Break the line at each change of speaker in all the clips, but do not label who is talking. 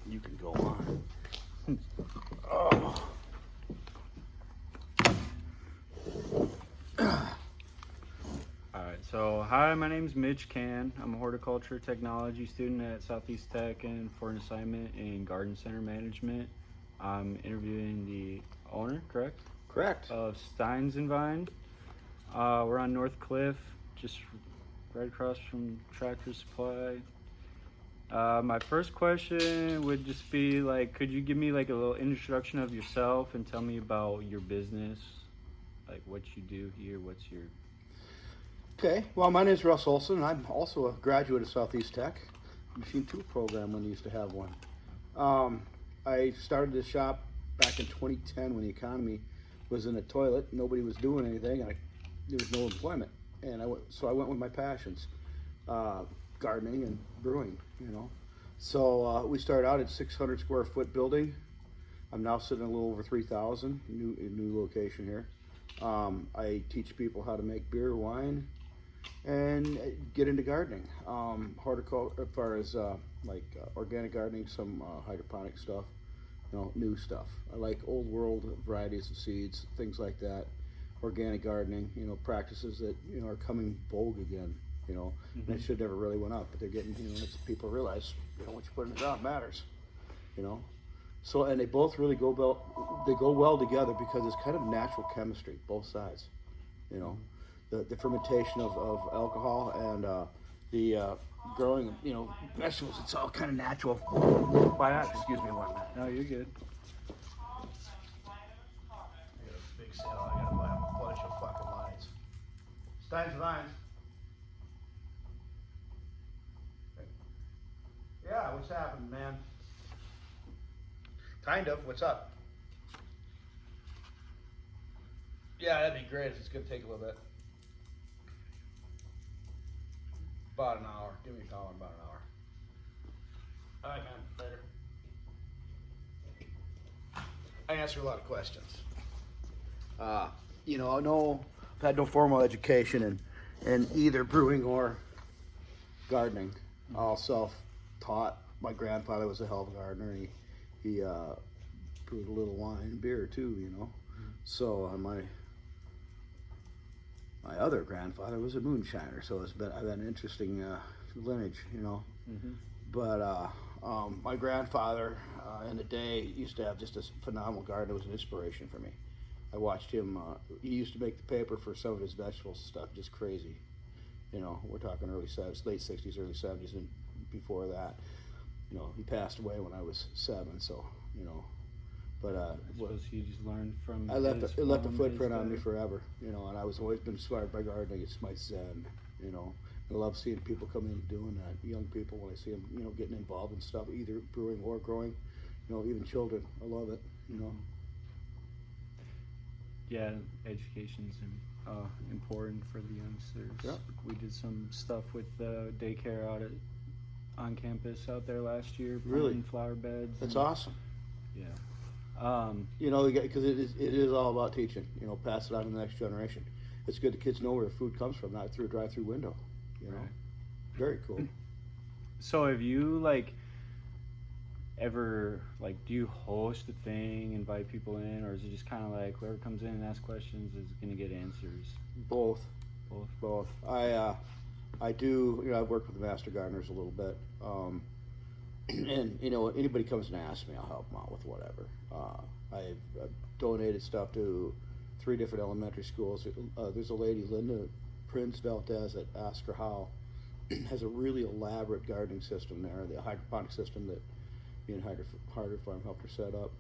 You can go on. Oh.
Alright, so hi, my name's Mitch Can. I'm a horticulture technology student at Southeast Tech and for an assignment in garden center management. I'm interviewing the owner, correct?
Correct.
Of Steins and Vines. We're on North Cliff, just right across from Tractor Supply. My first question would just be like, could you give me like a little introduction of yourself and tell me about your business, like what you do here, what's your...
Okay, well, my name is Russ Olson, and I'm also a graduate of Southeast Tech, Machine Tool program when they used to have one. I started this shop back in 2010 when the economy was in the toilet. Nobody was doing anything, and there was no employment. And so I went with my passions, gardening and brewing, you know. So we started out at 600 square foot building. I'm now sitting a little over 3,000, new location here. I teach people how to make beer, wine, and get into gardening. Horticulture, as far as organic gardening, some hydroponic stuff, you know, new stuff. I like old world varieties of seeds, things like that. Organic gardening, you know, practices that, you know, are coming vogue again, you know. Mm-hmm. And it should never really went up, but they're getting, you know, people realize, you know, what you put in the ground matters, you know. So, and they both really go well together because it's kind of natural chemistry, both sides, you know. The fermentation of alcohol and the growing, you know, vegetables, it's all kind of natural. Why not? Excuse me one minute.
No, you're good.
I got a big sale. I gotta buy a bunch of fucking lines. Steins and Vines. Yeah, what's happening, man? Kind of. What's up? Yeah, that'd be great if it's gonna take a little bit. About an hour. Give me a call in about an hour. All right, man. Later. I answer a lot of questions. You know, I've had no formal education in either brewing or gardening. All self-taught. My grandfather was a hell of a gardener. He brewed a little wine and beer too, you know. So my other grandfather was a moonshiner, so I've had an interesting lineage, you know. Mm-hmm. But my grandfather in the day used to have just a phenomenal garden. It was an inspiration for me. I watched him. He used to make the paper for some of his vegetables and stuff, just crazy. You know, we're talking late 60s, early 70s, and before that. You know, he passed away when I was 7, so, you know. But
I suppose he just learned from.
It left a footprint on me forever, you know. And I was always been inspired by gardening. It's my zen, you know. I love seeing people come in and doing that. Young people, when I see them, you know, getting involved in stuff, either brewing or growing. You know, even children. I love it, you know.
Yeah, education's important for the youngsters.
Yeah.
We did some stuff with daycare on campus out there last year.
Really?
Flower beds.
That's awesome.
Yeah.
You know, because it is all about teaching. You know, pass it on to the next generation. It's good the kids know where the food comes from, not through a drive-through window. You know, right. Very cool.
So, have you ever do you host a thing, invite people in, or is it just kind of like whoever comes in and asks questions is going to get answers?
Both. I do. You know, I've worked with the master gardeners a little bit. And, you know, anybody comes and asks me, I'll help them out with whatever. I've donated stuff to 3 different elementary schools. There's a lady, Linda Prince Valdez at Oscar Howe, has a really elaborate gardening system there, the hydroponic system that me and Harder Farm helped her set up.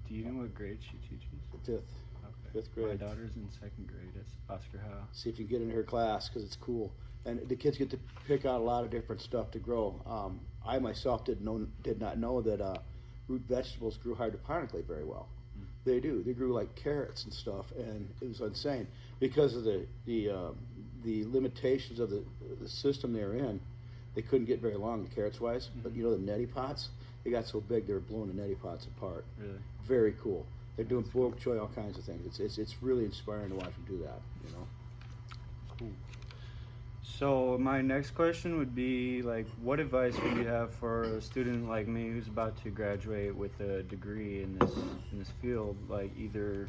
Do you know what grade she teaches?
5th.
Okay.
5th grade.
My daughter's in 2nd grade at Oscar Howe.
See if you can get in her class, because it's cool. And the kids get to pick out a lot of different stuff to grow. I myself did not know that root vegetables grew hydroponically very well. Mm. They do. They grew like carrots and stuff, and it was insane because of the limitations of the system they were in. They couldn't get very long, carrots wise. Mm-hmm. But you know the neti pots, they got so big they were blowing the neti pots apart.
Really?
Very cool. They're doing bok choy, all kinds of things. It's really inspiring to watch them do that. You know.
Cool. So my next question would be like, what advice would you have for a student like me who's about to graduate with a degree in this field, like either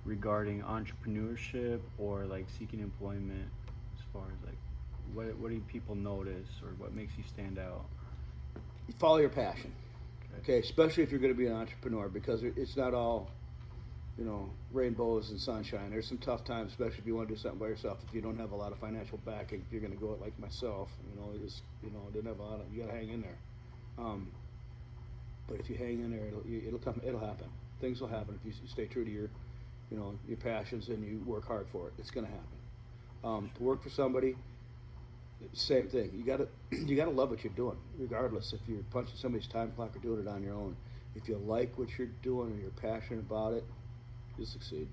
regarding entrepreneurship or like seeking employment, as far as like what do people notice or what makes you stand out?
Follow your passion.
Okay.
Okay, especially if you're going to be an entrepreneur, because it's not all, rainbows and sunshine. There's some tough times, especially if you want to do something by yourself. If you don't have a lot of financial backing, if you're going to go it like myself, didn't have a lot of. You got to hang in there. But if you hang in there, it'll come. It'll happen. Things will happen if you stay true to your passions and you work hard for it. It's going to happen. To work for somebody, same thing. You gotta love what you're doing, regardless if you're punching somebody's time clock or doing it on your own. If you like what you're doing and you're passionate about it, you'll succeed.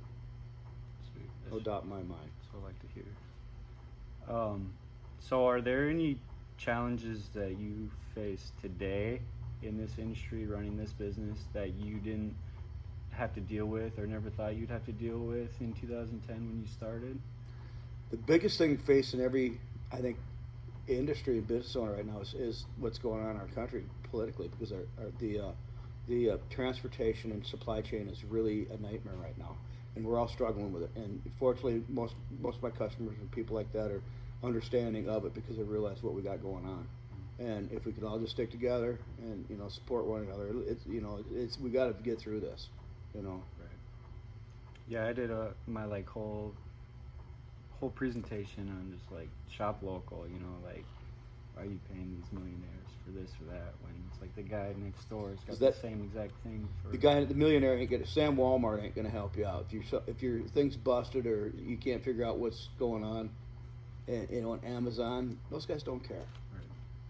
Sweet.
No doubt in my mind.
That's what I like to hear. So are there any challenges that you face today in this industry, running this business, that you didn't have to deal with or never thought you'd have to deal with in 2010 when you started?
The biggest thing facing every, I think, industry and business owner right now is what's going on in our country politically, because the transportation and supply chain is really a nightmare right now, and we're all struggling with it. And fortunately, most of my customers and people like that are understanding of it because they realize what we got going on. And if we could all just stick together and support one another, it's we got to get through this.
Right. Yeah, I did my like whole presentation on just like shop local, like why are you paying these millionaires for this or that when it's like the guy next door has got the same exact thing for
the millionaire ain't gonna Sam Walmart ain't gonna help you out if your thing's busted or you can't figure out what's going on, and on Amazon, those guys don't care.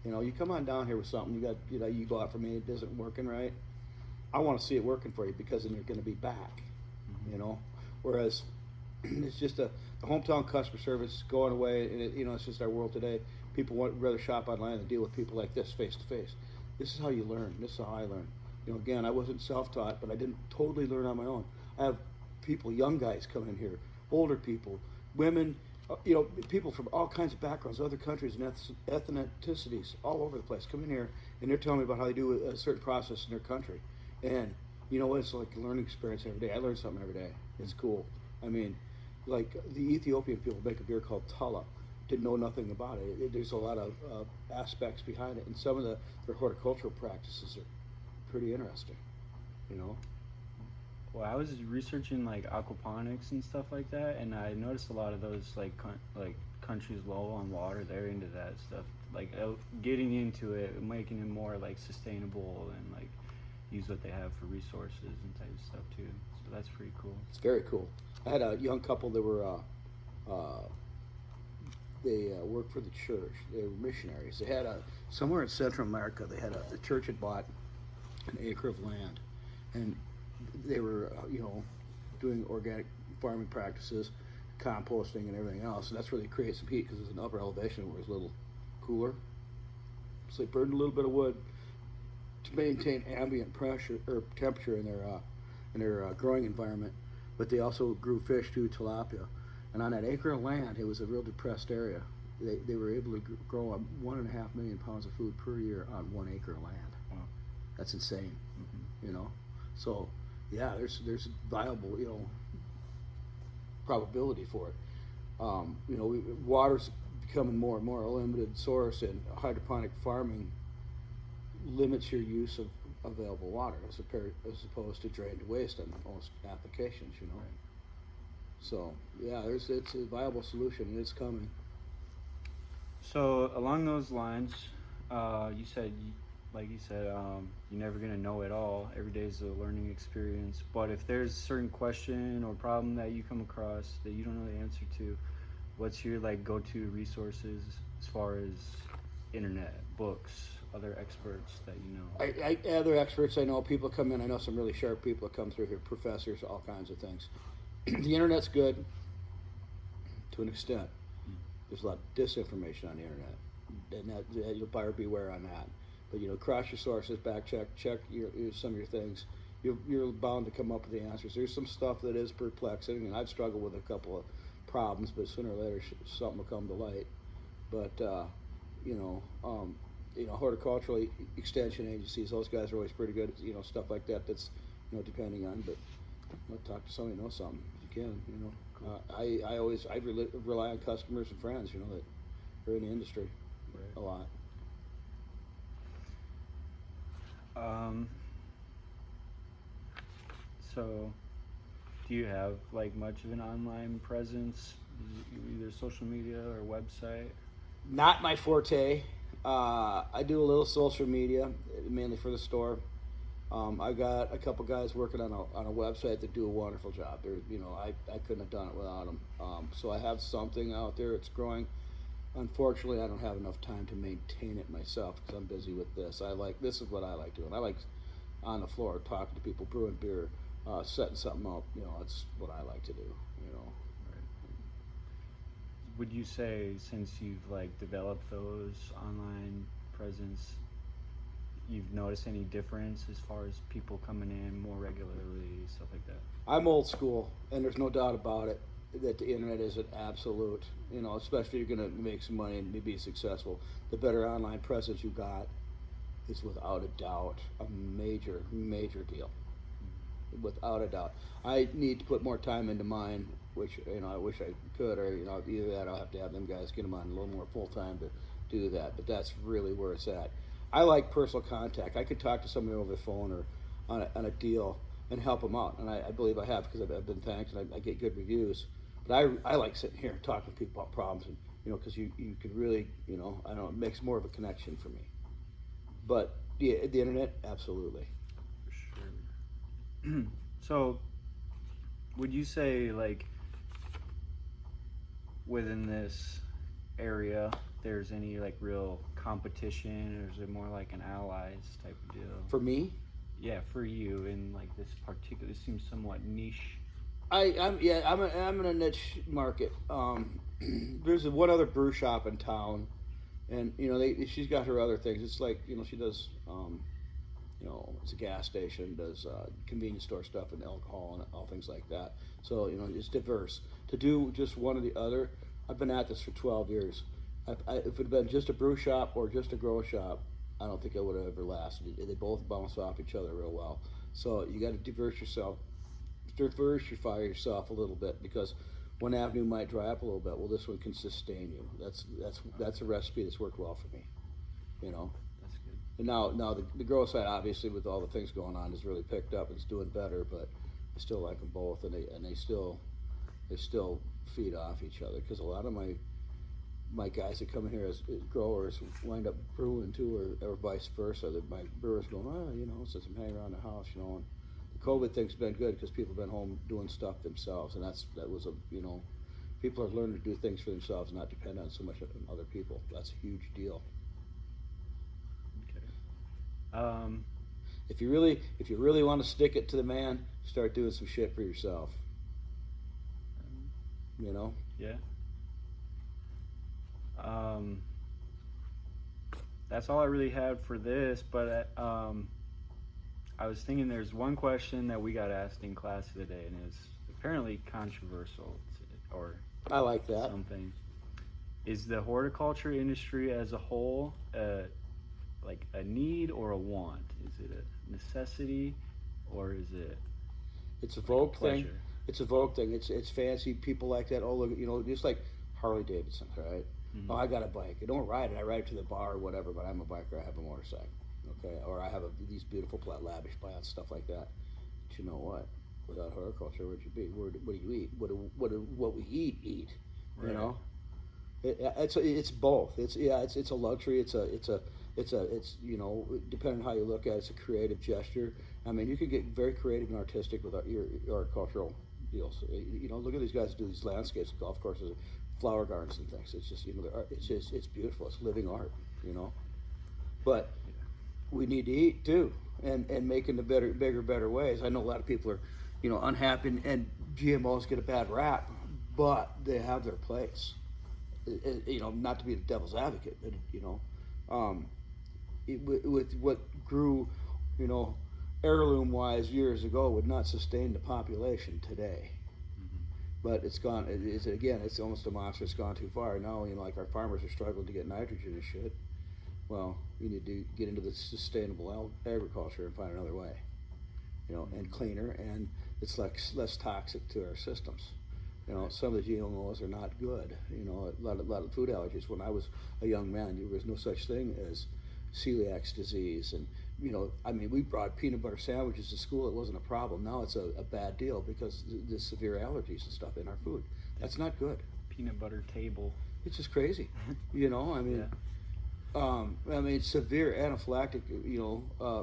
Right.
You come on down here with something you bought from me, it isn't working right. I want to see it working for you, because then you're going to be back.
Mm-hmm.
Whereas it's just the hometown customer service going away, and it's just our world today. People would rather shop online than deal with people like this face to face. This is how you learn. This is how I learn. Again, I wasn't self-taught, but I didn't totally learn on my own. I have people, young guys come in here, older people, women, people from all kinds of backgrounds, other countries and ethnicities, all over the place, come in here, and they're telling me about how they do a certain process in their country. And it's like a learning experience every day. I learn something every day. It's cool. I mean, like the Ethiopian people make a beer called Tala. Didn't know nothing about it. There's a lot of aspects behind it, and some of their horticultural practices are pretty interesting.
Well, I was researching like aquaponics and stuff like that, and I noticed a lot of those like countries low on water, they're into that stuff, like getting into it, making it more like sustainable and like use what they have for resources and type of stuff too. So that's pretty cool.
It's very cool. I had a young couple that were they worked for the church. They were missionaries. They had somewhere in Central America. The church had bought an acre of land, and they were doing organic farming practices, composting and everything else. And that's where they create some heat, because it's an upper elevation where it's a little cooler. So they burned a little bit of wood to maintain ambient pressure or temperature in their growing environment. But they also grew fish too, tilapia. And on that acre of land, it was a real depressed area. They were able to grow 1.5 million pounds of food per year on 1 acre of land.
Wow.
That's insane.
Mm-hmm.
So yeah, there's viable probability for it. Water's becoming more and more a limited source, and hydroponic farming limits your use of available water as opposed to drained waste on most applications.
Right.
So yeah, it's a viable solution, and it's coming.
So along those lines, you said, you're never gonna know it all. Every day is a learning experience. But if there's a certain question or problem that you come across that you don't know the answer to, what's your go-to resources as far as internet, books, other experts that you know?
Other experts I know, people come in. I know some really sharp people that come through here, professors, all kinds of things. The internet's good to an extent. There's a lot of disinformation on the internet, and that you'll buyer beware on that. But cross your sources, check some of your things. You're bound to come up with the answers. There's some stuff that is perplexing, and I've struggled with a couple of problems, but sooner or later something will come to light. but horticultural extension agencies, those guys are always pretty good at, stuff like that. That's, depending on, but talk to somebody who knows something if you can,
Cool.
I rely on customers and friends, that are in the industry
Right.
a lot.
So, do you have like much of an online presence, either social media or website?
Not my forte. I do a little social media, mainly for the store. I got a couple guys working on a website that do a wonderful job. I couldn't have done it without them. So I have something out there. It's growing. Unfortunately, I don't have enough time to maintain it myself because I'm busy with this. This is what I like doing. I like on the floor talking to people, brewing beer, setting something up. It's what I like to do.
Would you say, since you've like developed those online presence, you've noticed any difference as far as people coming in more regularly, stuff like that?
I'm old school, and there's no doubt about it that the internet is an absolute, especially if you're going to make some money and be successful. The better online presence you got is without a doubt a major, major deal. Without a doubt. I need to put more time into mine, which, I wish I could, or, either that or I'll have to have them guys get them on a little more full time to do that, but that's really where it's at. I like personal contact. I could talk to somebody over the phone or on a deal and help them out, and I believe I have because I've been thanked and I get good reviews. But I like sitting here and talking to people about problems, and because you could really, I don't know, it makes more of a connection for me. But the internet, absolutely.
For sure. So, would you say like within this area, there's any like real competition, or is it more like an allies type of deal?
For me?
Yeah, for you in like this particular, it seems somewhat niche.
I'm in a niche market. There's one other brew shop in town, and she's got her other things. It's like she does, it's a gas station, does convenience store stuff and alcohol and all things like that. So it's diverse. To do just one or the other, I've been at this for 12 years. If it had been just a brew shop or just a grow shop, I don't think I would have ever lasted. They both bounce off each other real well. So you got to diversify yourself a little bit, because one avenue might dry up a little bit. Well, this one can sustain you. That's a recipe that's worked well for me.
That's good.
And now the grow side, obviously, with all the things going on, has really picked up. It's doing better, but I still like them both, and they still feed off each other, because a lot of my guys that come in here as growers wind up brewing too, or vice versa. That my brewers going, since I'm hanging around the house, and the COVID thing's been good because people have been home doing stuff themselves, and that was people are learning to do things for themselves, and not depend on so much on other people. That's a huge deal.
Okay.
If you really want to stick it to the man, start doing some shit for yourself.
Yeah. That's all I really had for this, but I was thinking there's one question that we got asked in class today, and it's apparently controversial, or
I like that.
Something. Is the horticulture industry as a whole like a need or a want? Is it a necessity, or is it?
It's a Vogue thing.
Pleasure?
It's a Vogue thing. It's fancy. People like that. Oh, look, just like Harley Davidson, right?
Mm-hmm.
Oh, I got a bike. I don't ride it. I ride it to the bar or whatever, but I'm a biker. I have a motorcycle. Okay, or I have these beautiful lavish plants, stuff like that. But you know what? Without horticulture, where'd you be? What do you eat? What we eat?
Right.
It's both. It's a luxury. It's depending on how you look at it, it's a creative gesture. I mean, you can get very creative and artistic with your horticultural deals. Look at these guys who do these landscapes, golf courses, flower gardens and things. It's just it's beautiful. It's living art. But we need to eat too, and make in the bigger, better ways. I know a lot of people are, unhappy, and GMOs get a bad rap, but they have their place. Not to be the devil's advocate, but with what grew, heirloom wise years ago would not sustain the population today. But it's gone. It's again. It's almost a monster. It's gone too far. Now like our farmers are struggling to get nitrogen and shit. Well, we need to get into the sustainable agriculture and find another way. And cleaner, and it's like less toxic to our systems. Some of the GMOs are not good. A lot of food allergies. When I was a young man, there was no such thing as celiac disease, and we brought peanut butter sandwiches to school. It wasn't a problem. Now it's a bad deal because the severe allergies and stuff in our food. That's not good.
Peanut butter table.
It's just crazy. Yeah. Severe anaphylactic,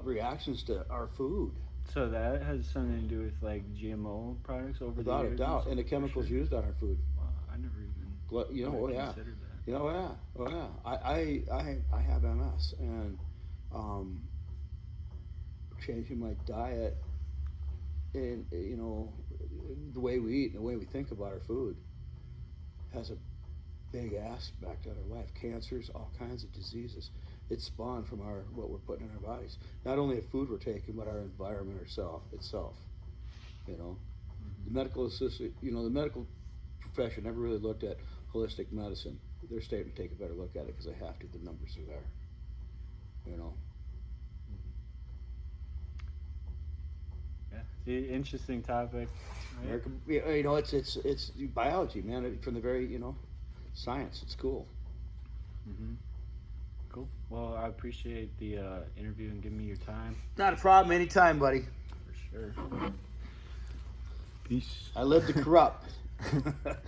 reactions to our food.
So that has something to do with like GMO products over the years?
Without a doubt, and the chemicals used on our food.
Wow, I never even considered that.
Oh yeah. I have MS, and changing my diet and the way we eat and the way we think about our food has a big aspect on our life. Cancers, all kinds of diseases. It's spawned from what we're putting in our bodies. Not only the food we're taking, but our environment itself. The medical the medical profession never really looked at holistic medicine. They're starting to take a better look at it because they have to. The numbers are there.
Yeah, it's an interesting topic. Right?
It's biology, man. From the very science. It's cool.
Mm-hmm. Cool. Well, I appreciate the interview and giving me your time.
Not a problem. Anytime, buddy.
For sure. Peace.
I live to corrupt.